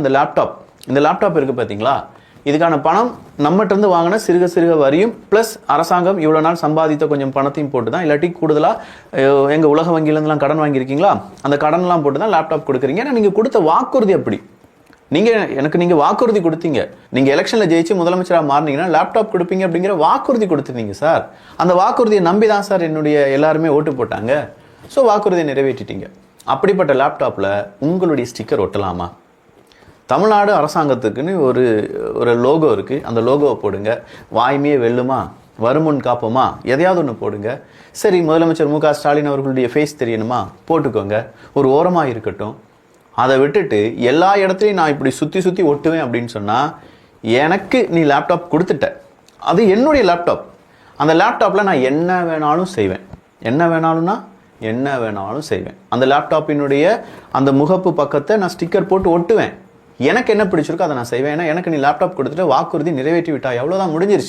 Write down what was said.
இந்த லேப்டாப் இருக்குது பார்த்தீங்களா, இதுக்கான பணம் நம்மகிட்ட இருந்து வாங்கின சிறுக சிறுக வரியும் ப்ளஸ் அரசாங்கம் இவ்வளோ நாள் சம்பாதித்த கொஞ்சம் பணத்தையும் போட்டு தான், இல்லாட்டி கூடுதலாக எங்கள் உலக வங்கியிலேருந்துலாம் கடன் வாங்கியிருக்கீங்களா, அந்த கடன்லாம் போட்டு தான் லேப்டாப் கொடுக்குறீங்க. ஏன்னா நீங்கள் கொடுத்த வாக்குறுதி அப்படி. நீங்கள் வாக்குறுதி கொடுத்தீங்க. நீங்கள் எலெக்ஷனில் ஜெயிச்சு முதலமைச்சராக மாறினீங்கன்னா லேப்டாப் கொடுப்பீங்க அப்படிங்கிற வாக்குறுதி கொடுத்துருந்தீங்க சார். அந்த வாக்குறுதியை நம்பி தான் சார் என்னுடைய எல்லாருமே ஓட்டு போட்டாங்க. ஸோ வாக்குறுதியை நிறைவேற்றிட்டீங்க. அப்படிப்பட்ட லேப்டாப்பில் உங்களுடைய ஸ்டிக்கர் ஒட்டலாமா? தமிழ்நாடு அரசாங்கத்துக்குன்னு ஒரு லோகோ இருக்குது. அந்த லோகோவை போடுங்க. வாய்மையே வெல்லுமா, வருமுன் காப்போமா, எதையாவது ஒன்று போடுங்க. சரி, முதலமைச்சர் மு.க. ஸ்டாலின் அவர்களுடைய ஃபேஸ் தெரியணுமா, போட்டுக்கோங்க. ஒரு ஓரமாக இருக்கட்டும். அதை விட்டுட்டு எல்லா இடத்துலையும் நான் இப்படி சுற்றி சுற்றி ஒட்டுவேன் அப்படின்னு சொன்னால், எனக்கு நீ லேப்டாப் கொடுத்துட்ட, அது என்னுடைய லேப்டாப். அந்த லேப்டாப்பில் நான் என்ன வேணாலும் செய்வேன். என்ன வேணாலும் செய்வேன். அந்த லேப்டாப்பினுடைய அந்த முகப்பு பக்கத்தை நான் ஸ்டிக்கர் போட்டு ஒட்டுவேன். எனக்கு என்ன பிடிச்சிருக்கோ அதை நான் செய்வேன். ஏன்னா எனக்கு நீ லேப்டாப் கொடுத்துட்டு வாக்குறுதி நிறைவேற்றி விட்டாய், அவ்வளோதான், முடிஞ்சிருச்சு.